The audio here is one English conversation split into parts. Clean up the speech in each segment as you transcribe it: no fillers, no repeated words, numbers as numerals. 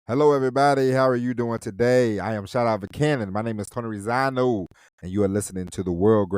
Hello, everybody. How are you doing today? I am Shout Out Cannon. My name is Tony Rizano, and you are listening to the world's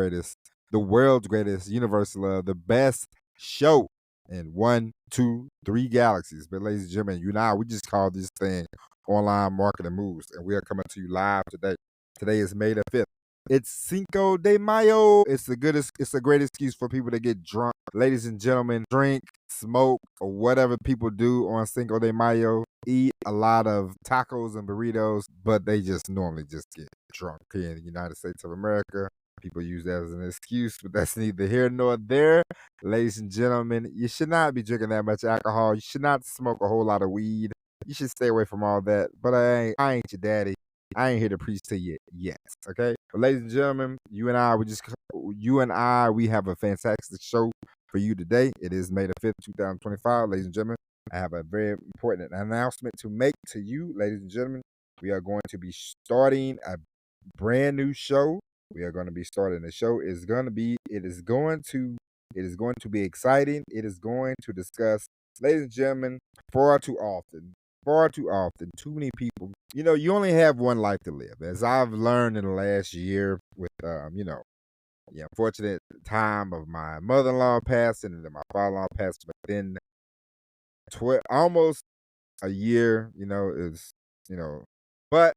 greatest universal love, the best show in one, two, three galaxies. But, ladies and gentlemen, you know, we just call this thing online marketing moves, and we are coming to you live today. Today is May the 5th. It's Cinco de Mayo. It's a great excuse for people to get drunk. Ladies and gentlemen, drink, smoke, or whatever people do on Cinco de Mayo. Eat a lot of tacos and burritos, but they just normally just get drunk here in the United States of America. People use that as an excuse, but that's neither here nor there. Ladies and gentlemen, you should not be drinking that much alcohol. You should not smoke a whole lot of weed. You should stay away from all that. But I ain't your daddy. I ain't here to preach to you yet. Okay, but ladies and gentlemen, you and I, we have a fantastic show for you today. It is May the 5th, 2025. Ladies and gentlemen, I have a very important announcement to make to you, ladies and gentlemen. We are going to be starting a brand new show. We are going to be starting the show. It is going to be exciting. It is going to discuss, ladies and gentlemen, far too often, too many people. You know, you only have one life to live. As I've learned in the last year with, the unfortunate time of my mother-in-law passing and then my father-in-law passing, but then almost a year, but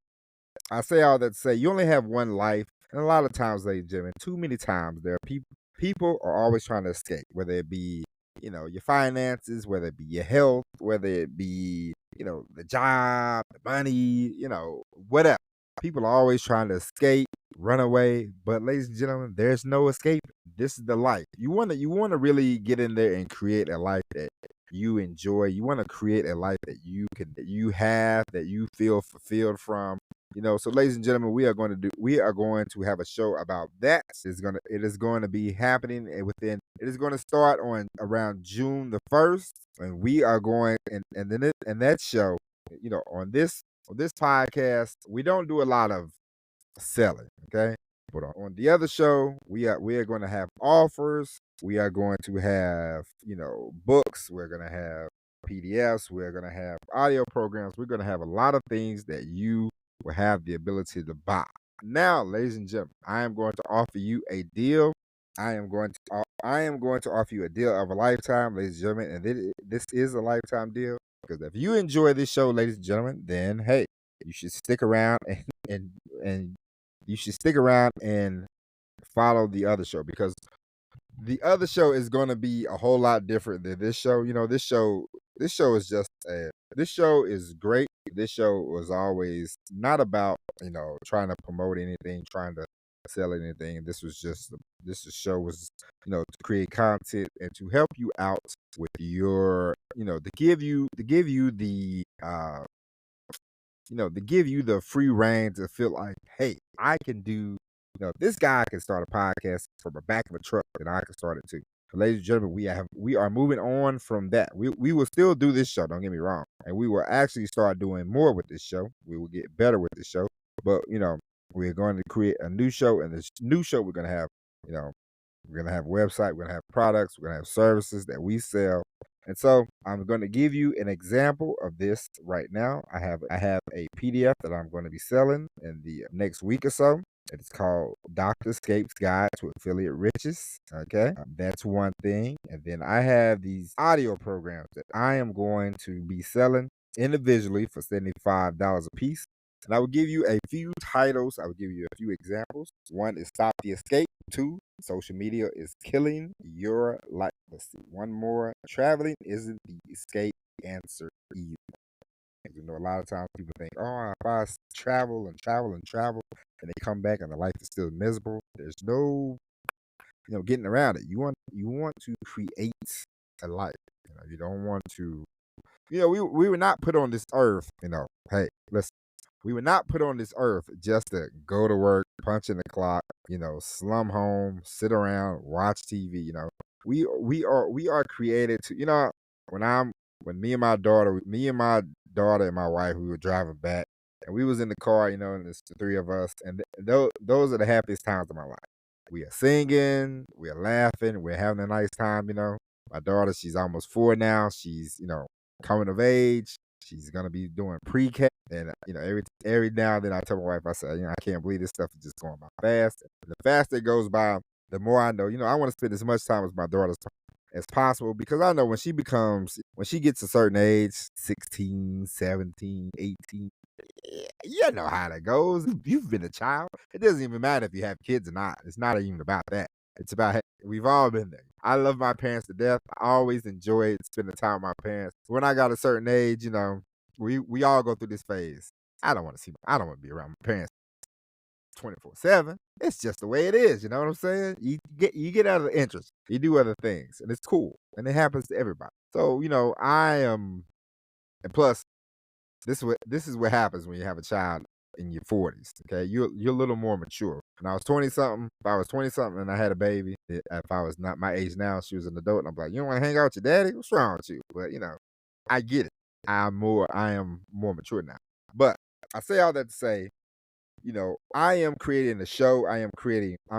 I say all that to say you only have one life, and a lot of times, ladies and gentlemen, too many times there are people are always trying to escape, whether it be your finances, whether it be your health, whether it be the job, the money, whatever. People are always trying to escape, run away, but ladies and gentlemen, there's no escape. This is the life. You want to really get in there and create a life that you enjoy. You want to create a life that you feel fulfilled from. So ladies and gentlemen, we are going to have a show about that. It is going to be happening it is going to start on around June the 1st, and we are going and then and that show, on this podcast, we don't do a lot of selling, okay? But on the other show, we are going to have offers. We are going to have books. We're going to have PDFs. We're going to have audio programs. We're going to have a lot of things that you will have the ability to buy. Now, ladies and gentlemen, I am going to offer you a deal. I am going to offer you a deal of a lifetime, ladies and gentlemen, and this is a lifetime deal because if you enjoy this show, ladies and gentlemen, then hey, you should stick around and you should stick around and follow the other show because the other show is going to be a whole lot different than this show. This show is great. This show was always not about trying to promote anything, trying to sell anything. Show was to create content and to help you out with your to give you the free reign to feel like, hey, I can do, if this guy can start a podcast from the back of a truck, then I can start it too. So, ladies and gentlemen, we are moving on from that. We will still do this show, don't get me wrong. And we will actually start doing more with this show. We will get better with this show. But, we're going to create a new show, and this new show we're gonna have, we're gonna have a website, we're gonna have products, we're gonna have services that we sell. And so I'm going to give you an example of this right now. I have a PDF that I'm going to be selling in the next week or so. It's called Dr. Scape's Guide to Affiliate Riches. Okay, that's one thing. And then I have these audio programs that I am going to be selling individually for $75 a piece. And I will give you a few titles. I will give you a few examples. One is Stop the Escape. Two, social media is killing your life. Let's see. One more. Traveling isn't the escape answer either. A lot of times people think, oh, if I travel and travel and travel, and they come back and the life is still miserable. There's no, getting around it. You want to create a life. You don't want to. We were not put on this earth. Hey, listen. We were not put on this earth just to go to work, punch in the clock, slum home, sit around, watch TV. We are created to. When me and my daughter and my wife, we were driving back, and we was in the car, and it's the three of us, and those are the happiest times of my life. We are singing, we are laughing, we're having a nice time. My daughter, she's almost 4 now. She's coming of age. She's gonna be doing pre-K, and every now and then I tell my wife, I say, I can't believe this stuff is just going by fast. And the faster it goes by, the more I know. I want to spend as much time with my daughters as possible, because I know when she gets a certain age, 16, 17, 18, you know how that goes. You've been a child. It doesn't even matter if you have kids or not. It's not even about that. It's about, we've all been there. I love my parents to death. I always enjoyed spending time with my parents. When I got a certain age, we all go through this phase. I don't want to be around my parents 24/7. It's just the way it is. You know what I'm saying? You get other interests. You do other things, and it's cool, and it happens to everybody. So I am, and plus, this is what happens when you have a child in your 40s. Okay, you're a little more mature. When I was 20 something, if I was 20 something and I had a baby, if I was not my age now, she was an adult, and I'm like, you don't want to hang out with your daddy? What's wrong with you? But I get it. I am more mature now. But I say all that to say, I am creating a show. I'm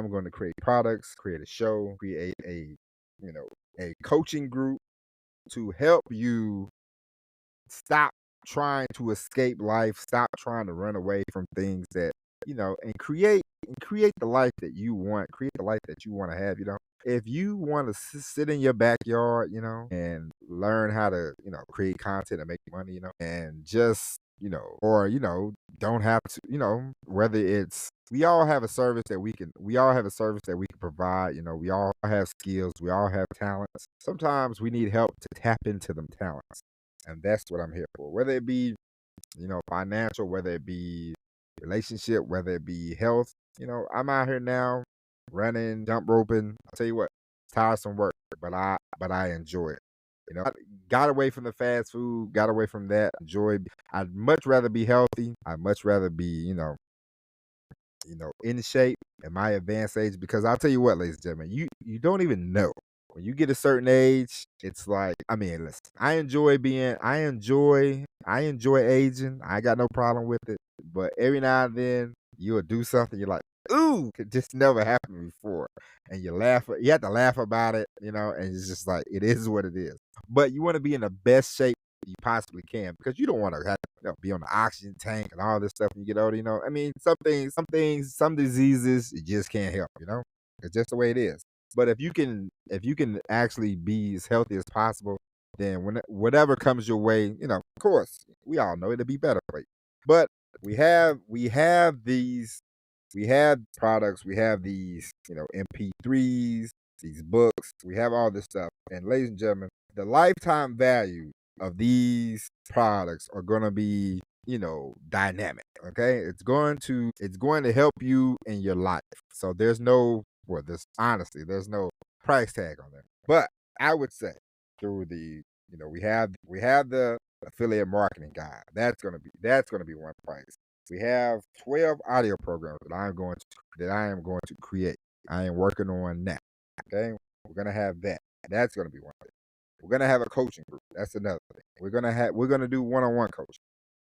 going to create products, create a show, create a coaching group to help you stop trying to escape life, stop trying to run away from things that, and create the life that you want, create the life that you want to have. If you want to sit in your backyard, and learn how to, create content and make money, and just, or, don't have to, whether it's, we all have a service that we can provide. We all have skills, we all have talents. Sometimes we need help to tap into them talents. And that's what I'm here for. Whether it be, financial, whether it be relationship, whether it be health, I'm out here now running, jump roping. I'll tell you what, it's tiresome work, but I enjoy it. I got away from the fast food, got away from that. I'd much rather be healthy. I'd much rather be, in shape at my advanced age, because I'll tell you what, ladies and gentlemen, you don't even know. When you get a certain age, it's like, listen, I enjoy aging. I got no problem with it. But every now and then you'll do something you're like, ooh, it just never happened before. And you have to laugh about it, and it's just like, it is what it is. But you want to be in the best shape you possibly can, because you don't want to have be on the oxygen tank and all this stuff when you get older. Some diseases you just can't help. It's just the way it is. But if you can actually be as healthy as possible, then whatever comes your way, of course, we all know it'll be better for you. But we have products, we have these, MP3s, these books, we have all this stuff. And ladies and gentlemen, the lifetime value of these products are gonna be, dynamic. Okay. It's going to help you in your life. So there's no price tag on that. But I would say through we have the affiliate marketing guide. That's gonna be one price. We have 12 audio programs that I am going to create. I am working on that. Okay. We're gonna have that. That's gonna be one thing. We're gonna have a coaching group. That's another thing. We're gonna do one-on-one coaching.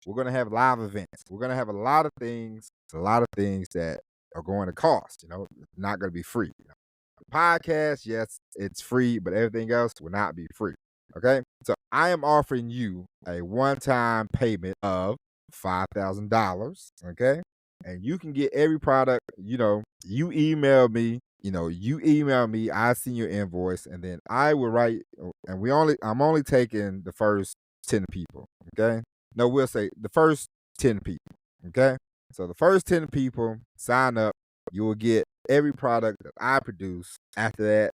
We're gonna have live events. We're gonna have a lot of things that are going to cost. Not gonna be free. Podcast, yes, it's free, but everything else will not be free. Okay. So I am offering you a one-time payment of $5,000. Okay. And you can get every product, you email me, I send your invoice, and then I will write, and I'm only taking the first 10 people. Okay. No, we'll say the first 10 people. Okay. So the first 10 people sign up, you will get every product that I produce. After that,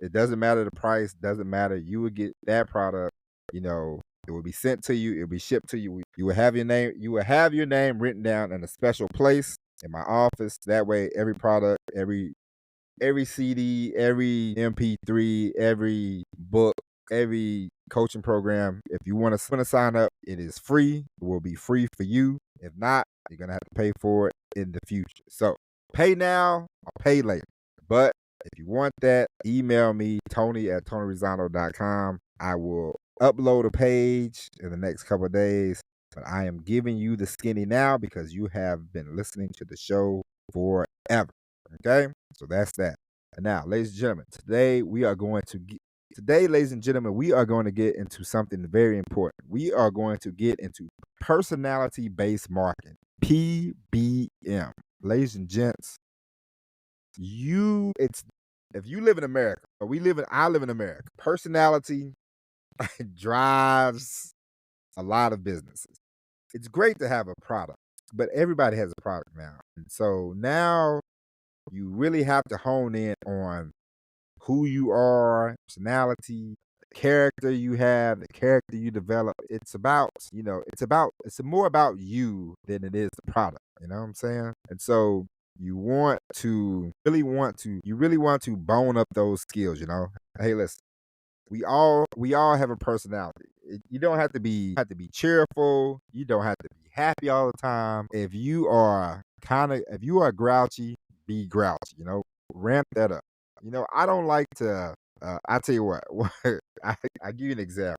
it doesn't matter the price, doesn't matter. You will get that product. It will be sent to you. It will be shipped to you. You will have your name. You will have your name written down in a special place in my office. That way, every product, every CD, every MP3, every book, every coaching program, if you want to sign up, it is free. It will be free for you. If not, you're gonna have to pay for it in the future. So pay now or pay later. But if you want that, email me, Tony@TonyRosano.com. I will upload a page in the next couple of days. But I am giving you the skinny now because you have been listening to the show forever. Okay? So that's that. And now, ladies and gentlemen, today we are going to Today, ladies and gentlemen, we are going to get into something very important. We are going to get into personality based marketing, PBM. Ladies and gents, it's if you live in America, or I live in America. Personality drives a lot of businesses. It's great to have a product, but everybody has a product now. And so now you really have to hone in on who you are, personality, the character you have, the character you develop. It's more about you than it is the product. You know what I'm saying? And so you really want to bone up those skills, you know? Hey, listen, we all have a personality. You don't have to be cheerful. You don't have to be happy all the time. If you are grouchy, be grouchy, you know? Ramp that up. You know, I don't like to I tell you what, I give you an example.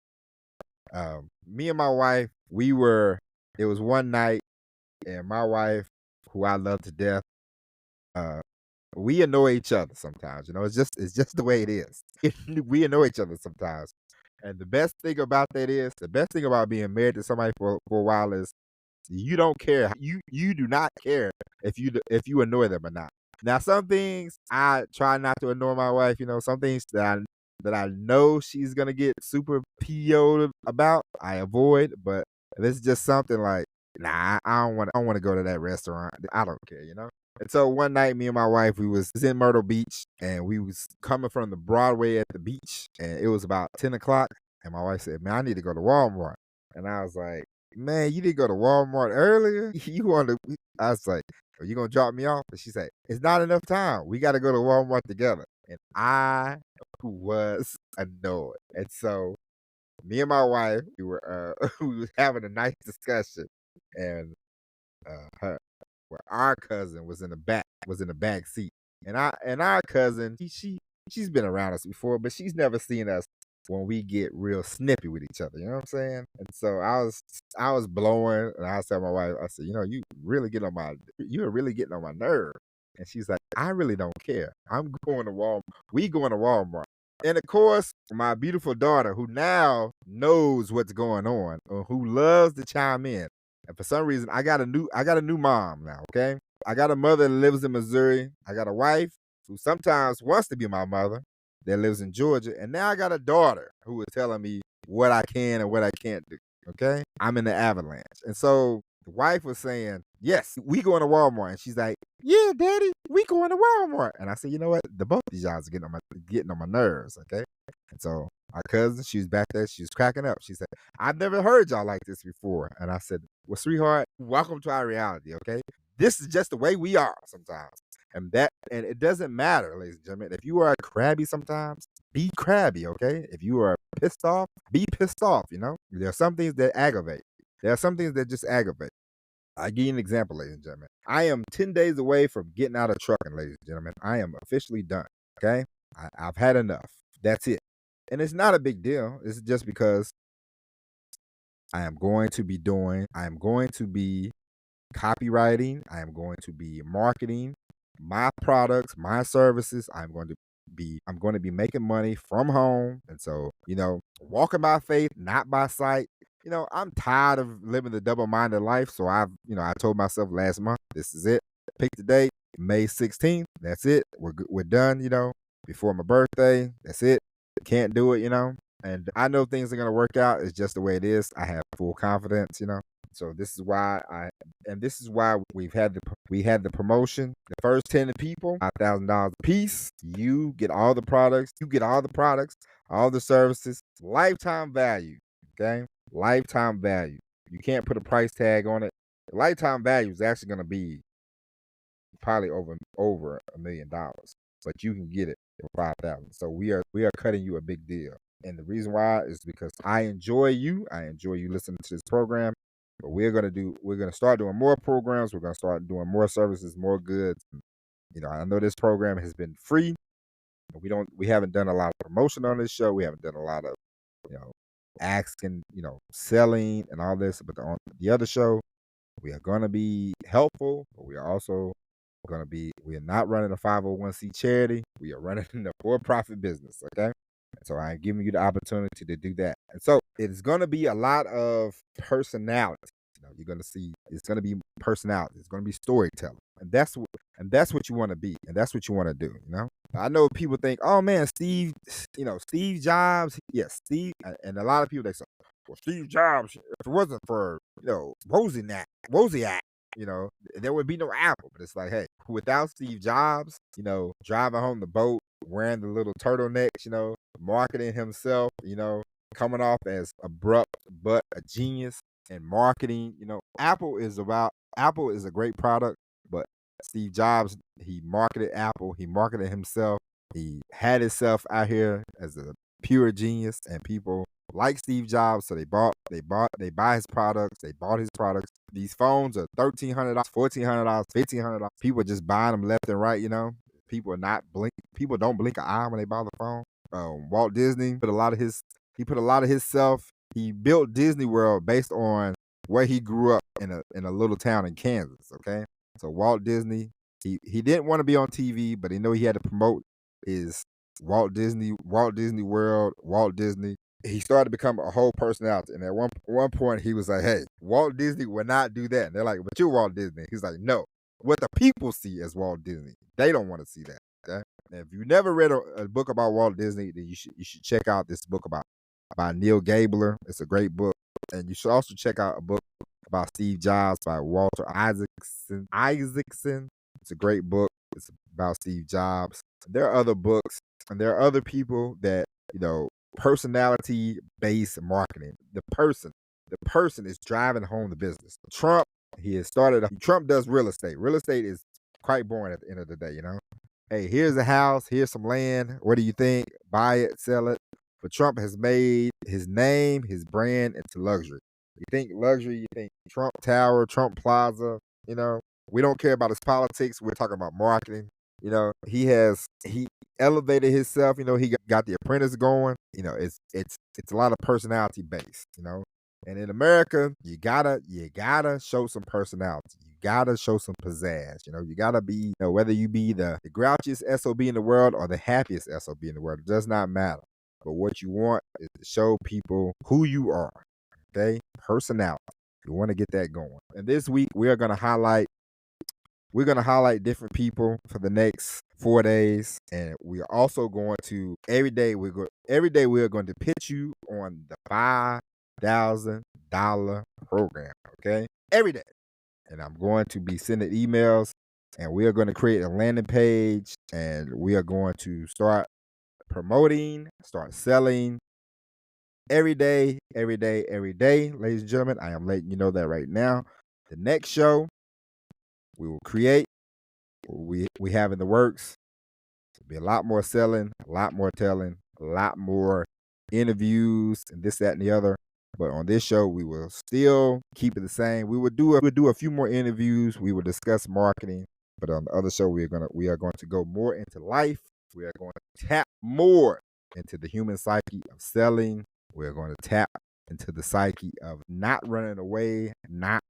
Me and my wife, it was one night, and my wife, who I love to death, uh, we annoy each other sometimes. You know, it's just the way it is. We annoy each other sometimes. And the best thing about being married to somebody for a while is you don't care. You do not care if you annoy them or not. Now, some things I try not to annoy my wife. You know, some things that I know she's gonna get super PO'd about, I avoid. But if it's just something like, nah, I don't want to go to that restaurant. I don't care. You know. And so one night, me and my wife, we was in Myrtle Beach, and we was coming from the Broadway at the beach, and it was about 10 o'clock. And my wife said, "Man, I need to go to Walmart." And I was like, "Man, you didn't go to Walmart earlier? You want to?" I was like, "Are you gonna drop me off?" And she said, "It's not enough time. We got to go to Walmart together." And I was annoyed. And so me and my wife, we was having a nice discussion, and her well, our cousin was in the back seat. And our cousin, she's been around us before, but she's never seen us when we get real snippy with each other. You know what I'm saying? And so I was blowing, and I was telling my wife, I said, you're really getting on my nerve. And she's like, I really don't care. I'm going to Walmart. We going to Walmart. And of course, my beautiful daughter, who now knows what's going on, or who loves to chime in. And for some reason, I got a new mom now, okay? I got a mother that lives in Missouri. I got a wife who sometimes wants to be my mother that lives in Georgia. And now I got a daughter who is telling me what I can and what I can't do. Okay? I'm in the avalanche. And so the wife was saying, "Yes, we going to Walmart." And she's like, "Yeah, daddy, we going to Walmart." And I said, "You know what? The both of these guys are getting on my nerves, okay?" And so our cousin, she was back there, she was cracking up. She said, "I've never heard y'all like this before." And I said, "Well, sweetheart, welcome to our reality, okay? This is just the way we are sometimes." And it doesn't matter, ladies and gentlemen. If you are crabby sometimes, be crabby, okay? If you are pissed off, be pissed off, you know? There are some things that aggravate. There are some things that just aggravate. I'll give you an example, ladies and gentlemen. I am 10 days away from getting out of trucking, ladies and gentlemen. I am officially done, okay? I've had enough. That's it. And it's not a big deal. It's just because I am going to be copywriting. I am going to be marketing my products, my services. I'm going to be making money from home. And so, you know, walking by faith, not by sight. You know, I'm tired of living the double-minded life. So I told myself last month, this is it. Pick the date, May 16th. That's it. We're done, you know, before my birthday. That's it. Can't do it, you know. And I know things are going to work out. It's just the way it is. I have full confidence, you know. So this is why we had the promotion. The first 10 people, $5,000 a piece. You get all the products. All the services, lifetime value. Okay, lifetime value. You can't put a price tag on it. The lifetime value is actually going to be probably over $1 million, but you can get it for 5,000. So we are cutting you a big deal. And the reason why is because I enjoy you. I enjoy you listening to this program. But we're gonna start doing more programs. We're gonna start doing more services, more goods. You know, I know this program has been free. But we haven't done a lot of promotion on this show. We haven't done a lot of, you know, asking, you know, selling and all this. But on the other show, we are gonna be helpful, but we are also we are not running a 501c charity. We are running a for-profit business. Okay. So I'm giving you the opportunity to do that. And so it's going to be a lot of personality. You're going to see it's going to be personality. It's going to be storytelling. And that's what you want to be. And that's what you want to do. I know people think, oh man, Steve Jobs. Yes, Steve. And a lot of people, they say, well, Steve Jobs, if it wasn't for, Wozniak, there would be no Apple. But it's like, hey, without Steve Jobs, driving home the boat, wearing the little turtlenecks, marketing himself, coming off as abrupt but a genius in marketing. Apple is a great product, but Steve Jobs, he marketed Apple, he marketed himself, he had himself out here as a pure genius, and people like Steve Jobs, so they buy his products, they bought his products. These phones are $1,300, $1,400, $1,500. People are just buying them left and right. People are not blink. People don't blink an eye when they buy the phone. Walt Disney put a lot of his. He put a lot of himself. He built Disney World based on where he grew up in a little town in Kansas. Okay, so Walt Disney, he didn't want to be on TV, but he knew he had to promote his Walt Disney World, Walt Disney. He started to become a whole personality. And at one point, he was like, "Hey, Walt Disney would not do that." And they're like, "But you're Walt Disney." He's like, "No, what the people see as Walt Disney, they don't want to see that." Okay? And if you never read a book about Walt Disney, then you should check out this book by Neil Gabler. It's a great book. And you should also check out a book about Steve Jobs by Walter Isaacson. It's a great book. It's about Steve Jobs. There are other books, and there are other people that, personality based marketing. The person is driving home the business. Trump, Trump does real estate. Real estate is quite boring at the end of the day. Hey, here's a house, here's some land. What do you think? Buy it, sell it. But Trump has made his name, his brand into luxury. You think luxury, you think Trump Tower, Trump Plaza. We don't care about his politics. We're talking about marketing. He elevated himself. He got The Apprentice going. It's a lot of personality based. And in America, you gotta show some personality. You gotta show some pizzazz. You gotta be, whether you be the grouchiest SOB in the world or the happiest SOB in the world, it does not matter. But what you want is to show people who you are. Okay, personality. You want to get that going. And this week we're gonna highlight different people for the next 4 days, and we are also going to every day we are going to pitch you on the $5,000 program. Okay, every day, and I'm going to be sending emails, and we are going to create a landing page, and we are going to start promoting, start selling every day, every day, every day. Ladies and gentlemen, I am letting you know that right now. The next show we will create, we have in the works. There'll be a lot more selling, a lot more telling, a lot more interviews, and this, that, and the other. But on this show, we will still keep it the same. We'll do a few more interviews. We will discuss marketing. But on the other show, we are going to go more into life. We are going to tap more into the human psyche of selling. We are going to tap into the psyche of not running away, not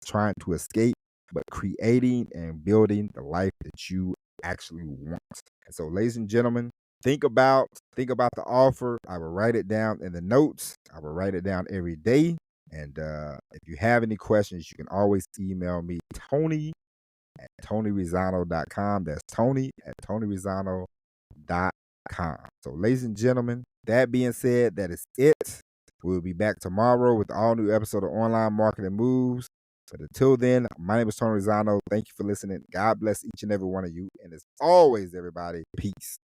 trying to escape, but creating and building the life that you actually want. And so, ladies and gentlemen, think about the offer. I will write it down in the notes. I will write it down every day. And if you have any questions, you can always email me, Tony@TonyRizzano.com. That's Tony@TonyRizzano.com. So, ladies and gentlemen, that being said, that is it. We'll be back tomorrow with all new episode of Online Marketing Moves. But until then, my name is Tony Rizzano. Thank you for listening. God bless each and every one of you. And as always, everybody, peace.